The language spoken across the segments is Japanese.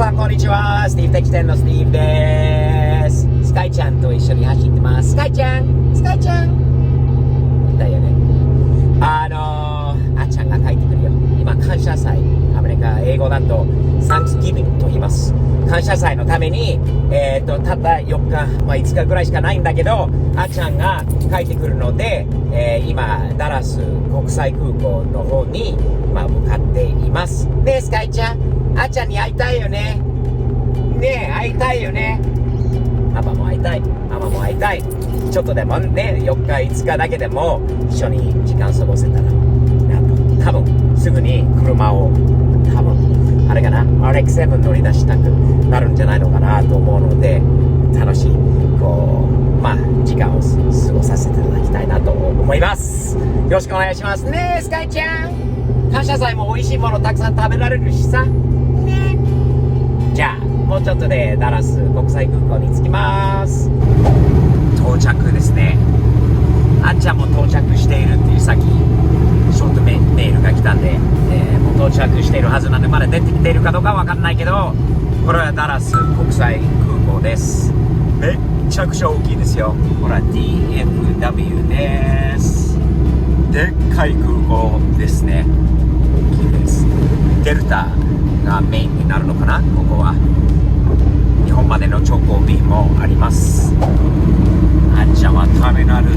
さんこんにちは。スティーブ敵店のスティーブです。スカイちゃんと一緒に走ってます。スカイちゃんだよね。あっちゃんが帰ってくるよ。今感謝祭、アメリカ英語だとサンクスギビングと言います。感謝祭のためにたった4日、5日ぐらいしかないんだけど、あっちゃんが帰ってくるので、今ダラス国際空港の方に、向かっています。ねえスカイちゃん、あっちゃんに会いたいよね。ねえ会いたいよね。パパも会いたい、ママも会いたい。ちょっとでもね、4日5日だけでも一緒に時間過ごせたら多分すぐに車をあれかな RX7 乗り出したくなるんじゃないのかなと思うので、楽しい時間を過ごさせていただきたいなと思います。よろしくお願いしますね。スカイちゃん、感謝祭も美味しいものたくさん食べられるしさね。じゃあもうちょっとでダラス国際空港に着きます。到着ですね。あっちゃんも到着しているっていうさっきショートメールが来たんで、もう到着しているはずなんで、まだ出てきているかどうかわかんないけど、これはダラス国際空港です。めっちゃくちゃ大きいですよ。ほら DFW です。でっかい空港ですね。大きいです。デルタがメインになるのかな。ここは日本までの直行便もあります。あっちゃんはターミナル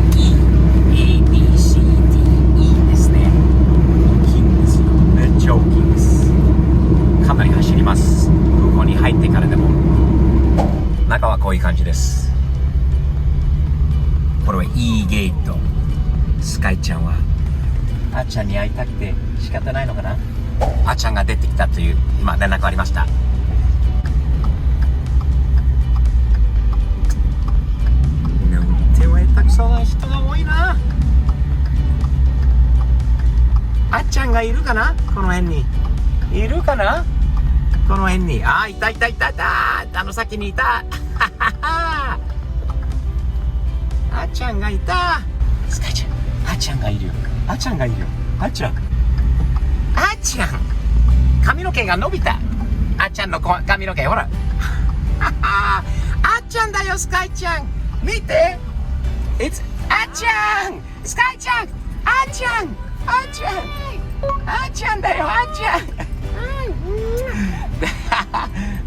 EABCDE ですね。大きいんですよ。めっちゃ大きいです。かなり走ります。空港に入ってからでも。中はこういう感じです。これは E ゲート。スカイちゃんはあっちゃんに会いたくて仕方ないのかな。あっちゃんが出てきたという今連絡ありました。たくさん人が多いな。あっちゃんがいるかな。この辺にいるかな。この辺にいた先にいたあっちゃんがいた。スカイちゃん、あっちゃんがいるよ。あっちゃん髪の毛が伸びた。あっちゃんの髪の毛ほらあっちゃんだよ。スカイちゃん見て。あっちゃん、スカイちゃん、あっちゃんだよ。あっちゃん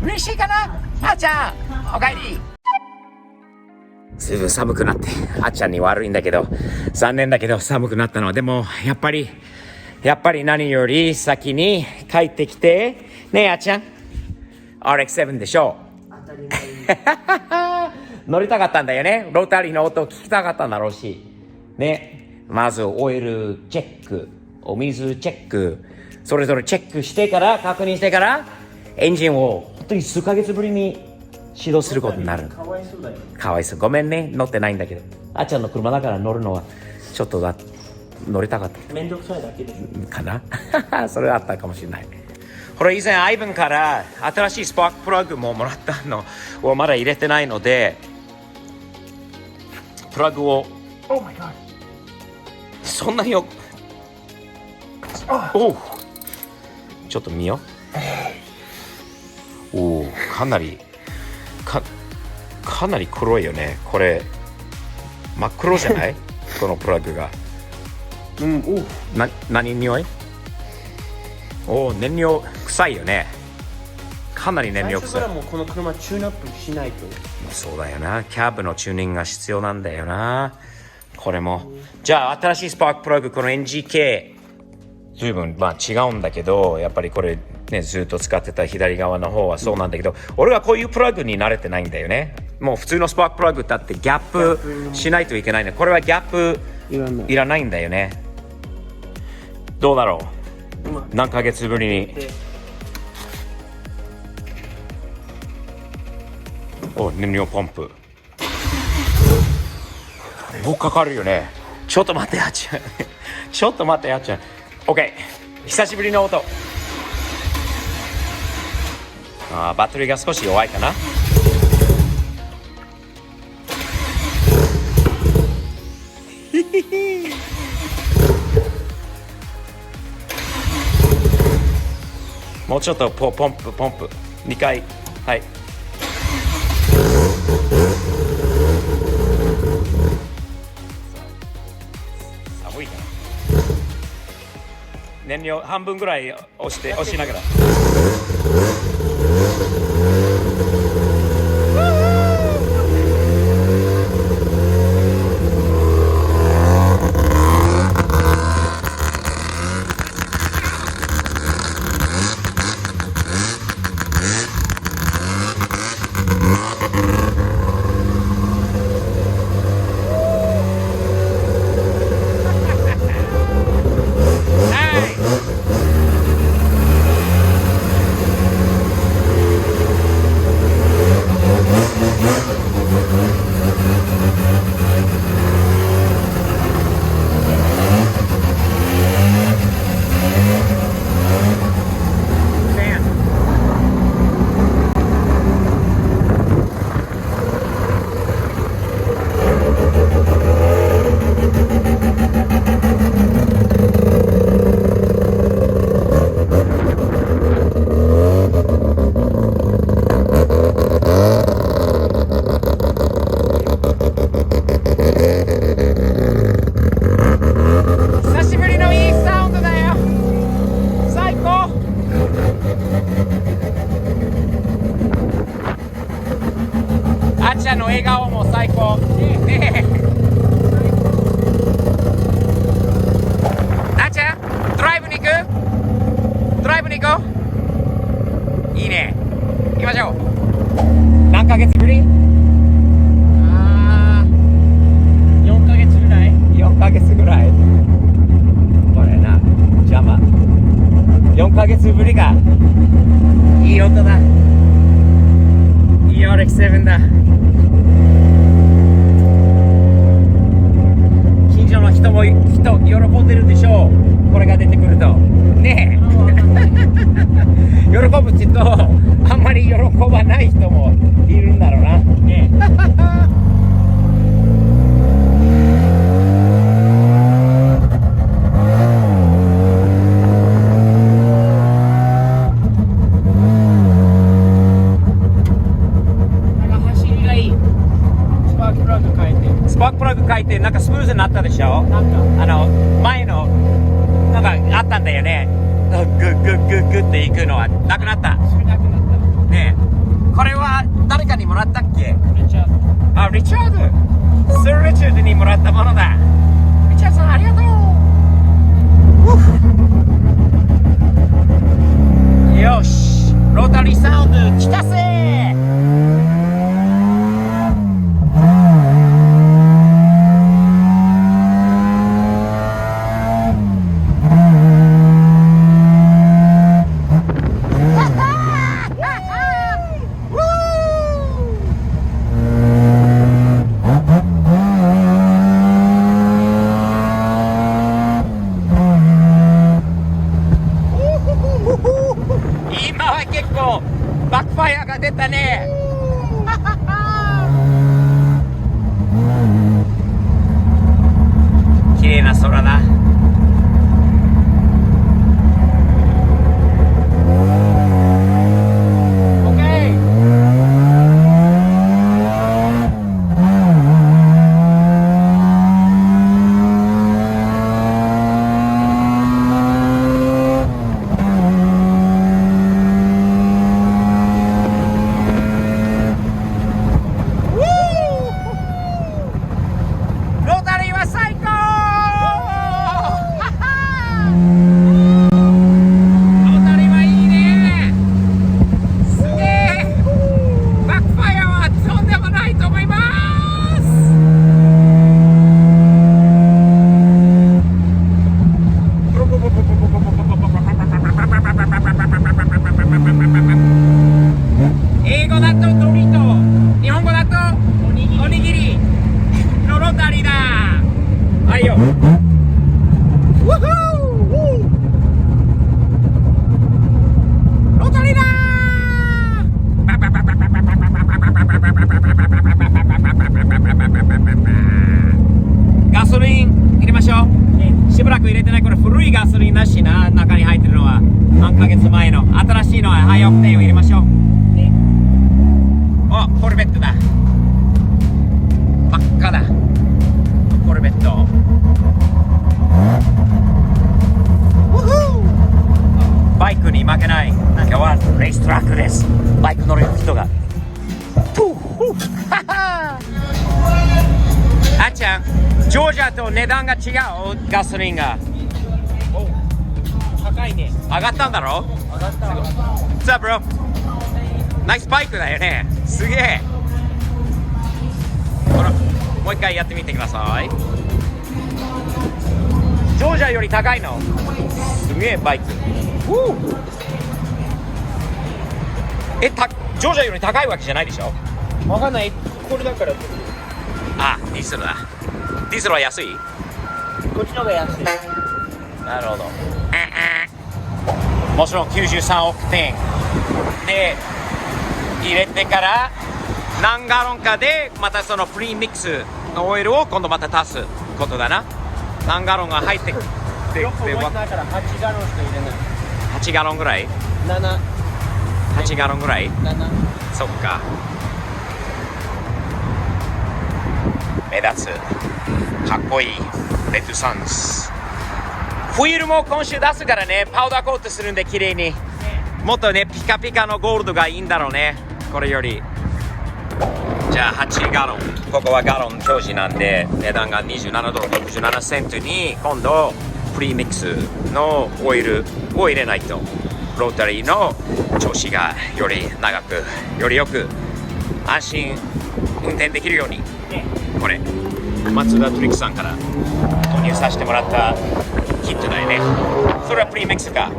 嬉しいかな。あっちゃんおかえり。ずいぶん寒くなってあっちゃんに悪いんだけど、残念だけど寒くなったの。でもやっぱり何より先に帰ってきてねえあっちゃん RX7 でしょ。当たり前乗りたかったんだよね。ロータリーの音を聞きたかったんだろうしね。まずオイルチェック、お水チェック、それぞれチェックしてから確認してからエンジンを本当に数ヶ月ぶりに始動することになる。かわいそうだよ。かわいそう。ごめんね、乗ってないんだけど。あっちゃんの車だから乗るのはちょっと乗りたかった。めんどくさいだけでしょかなそれはあったかもしれない。これ以前アイブンから新しいスパークプラグももらったのをまだ入れてないので、プラグをそんなにおちょっと見よう。かなり黒いよね。これ真っ黒じゃないこのプラグが。何匂い。燃料臭いよね。かなり燃料臭い。最初からもうこの車チューンアップしないと。そうだよな。キャブのチューニングが必要なんだよな。これもじゃあ新しいスパークプラグ、この NGK 随分違うんだけど、やっぱりこれねずっと使ってた左側の方はそうなんだけど、俺はこういうプラグに慣れてないんだよね。もう普通のスパークプラグだってギャップしないといけないね。これはギャップいらないんだよね。どうだろう。何ヶ月ぶりに燃料ポンプかかるよね。ちょっと待ってやっちゃうちょっと待ってやっちゃう。 OK、 久しぶりの音。バッテリーが少し弱いかな。もうちょっとポンプ2階。はい。寒いから。燃料半分ぐらい押しながら。久しぶりのいいサウンドだよ。最高。あっちゃんの笑顔も最高。ねえ。あっちゃん、ドライブに行く？ドライブに行こう。いいね。行きましょう。何ヶ月ぶり？4ヶ月ぐらい。4ヶ月ぐらい。これな、邪魔。4ヶ月ぶりか。いい音だ。いいRX-7だ。近所の人も喜んでるでしょう。これが出てくると。ねえ。喜ぶ人とあんまり喜ばない人もいるんだろうな。ねえ。スパークプラグ変えてなんかスムーズになったでしょ。なんか前のなんかあったんだよね。グッグッグッグッっていくのはなくなった。ねえ、これは誰かにもらったっけ？リチャード。あ、リチャード。スー・リチャードにもらったものだ。リチャードさんありがとう。よし、ロータリーサウンド来たせー。今は結構バックファイアが出たね。綺麗な空だ。ロータリーは最高。ですバイク乗る人があっちゃんジョージアと値段が違うガソリンが高いね。上がったんだろ上がった。さあブロナイスバイクだよねすげえほらもう一回やってみてくださいジョージアより高いのすげえバイクジョージアより高いわけじゃないでしょわかんない。これだから。あ、ディーゼルだディーゼルは安いこっちの方が安い。なるほどもちろん93億点で入れてから何ガロンかでまたそのプリミックスのオイルを今度また足すことだな何ガロンが入ってきてよく覚えてないから8ガロンしか入れない。8ガロンぐらい8ガロンぐらい7。そっか目立つかっこいいレッドサンズフィルも今週出すからねパウダーコートするんで綺麗にもっとねピカピカのゴールドがいいんだろうねこれよりじゃあ8ガロンここはガロン表示なんで値段が27ドル67セントに今度プリミックスのオイルを入れないとロータリーの調子がより長くよりよく安心運転できるようにこれ松田トリックさんから購入させてもらったキットだよねそれはプリミックスか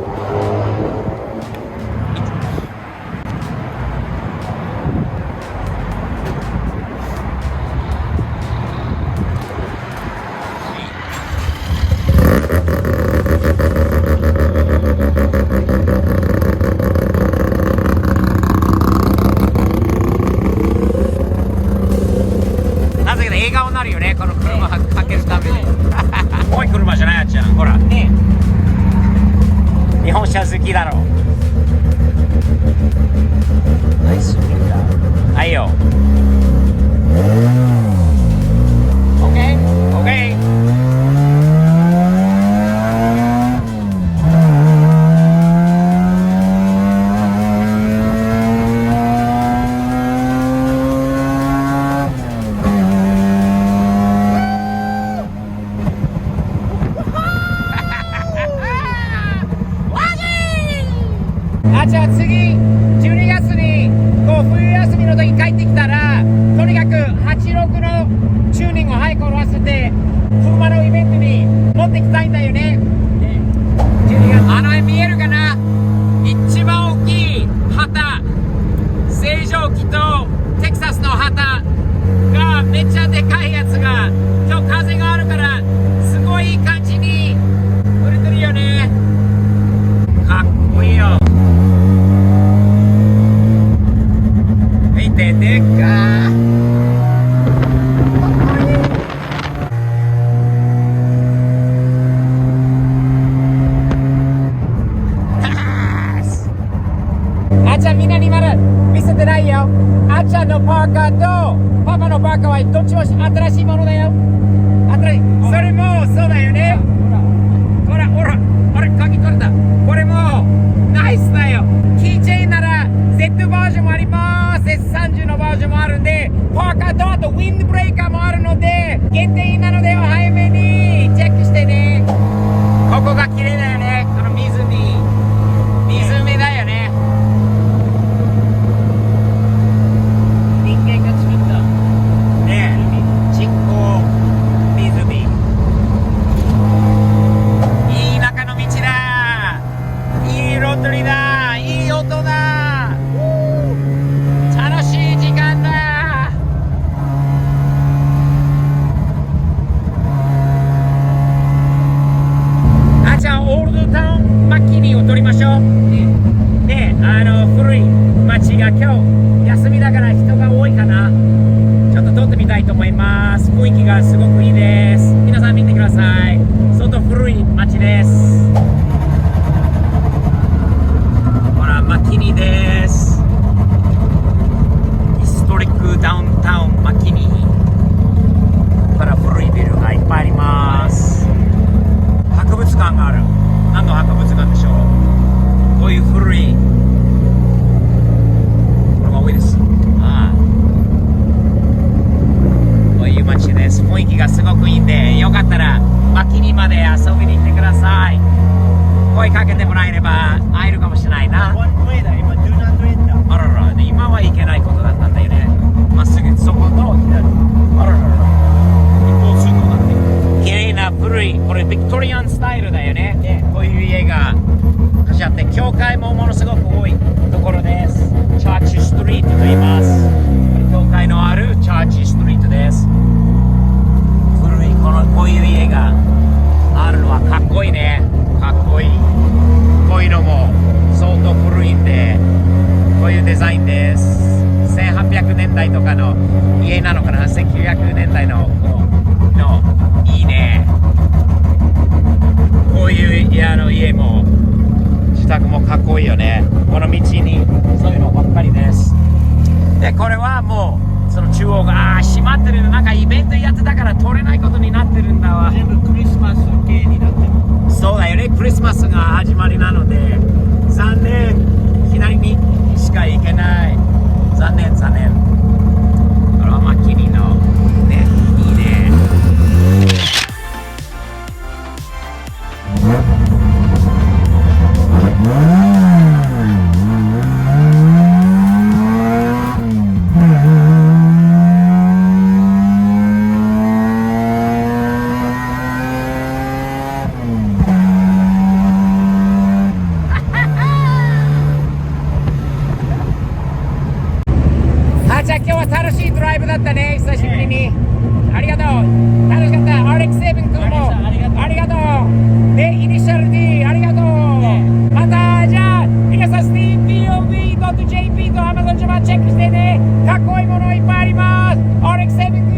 なぜか笑顔になるよねこの車かけるために重い車じゃないやつじゃんほらね日本車好きだろナイスミラーはいよ OK じゃあ次12月にこう冬休みの時帰ってきたらとにかく86のチューニングを早く終わせて車のイベントに持ってきたいんだよねあの見えるかな一番大きい旗星条旗とテキサスの旗がめっちゃでかいやつが今日風があるからすごいいい感じに売れてるよねかっこいいよ見てでっかあっちゃんみんなにまだ見せてないよあっちゃんのパーカーとパパのパーカーはどっちも新しいものだよ新しいそれもそうだよねほらあれ鍵取れたこれもナイスだよキーチェーンなら Z バージョンもあります S30 のバージョンもあるんでパーカーとあとウィンドブレーカーもあるので限定なのでお早めにチェックしてねここが綺麗だよねこの湖だよね人間が作ったね人工湖いい中の道だいいロータリーだいい音だ楽しい時間だあちゃんオールドタウンマッキニーを撮りましょうね古い街が今日休みだから人が多いかなちょっと撮ってみたいと思います雰囲気がすごくいいです皆さん見てください相当古い街ですほらマッキニーですヒストリックダウンタウンマッキニーから古いビルがいっぱいあります博物館がある何の博物館でしょうこういう古い遊びに来てください。声かけてもらえれば会えるかもしれないな。ワンウェイだ、今、Do not enter。あらら、で今はいけないことだったんだよね。まっすぐそこの左。あららら。一方通行だって。綺麗な古い、これビクトリアンスタイルだよね。こういう家が昔あって、教会もものすごく多いところです。チャーチストリートと言います。教会のあるチャーチストリートです。古いこういう家があるのはかっこいいね。かっこいい。こういうのも相当古いんで、こういうデザインです。1800年代とかの家なのかな。1900年代のいいね。こういう家も自宅もかっこいいよね。この道にそういうのばっかりです。でこれはもうその中央が閉まってるの。なんかイベントやってたから通れないことになってるんだわ。全部クリスマス系になってる。そうだよね。クリスマスが始まりなので残念。左にしか行けない。残念。これはマッキリのね、いいね。じゃあ今日は楽しいドライブだったね。久しぶりにありがとう。楽しかった。RX7 君もありがとう。でイニシャル D ありがとう。またじゃあ皆さん StevePOV.jp と Amazon ジャパンチェックしてね。かっこいいものいっぱいあります。RX7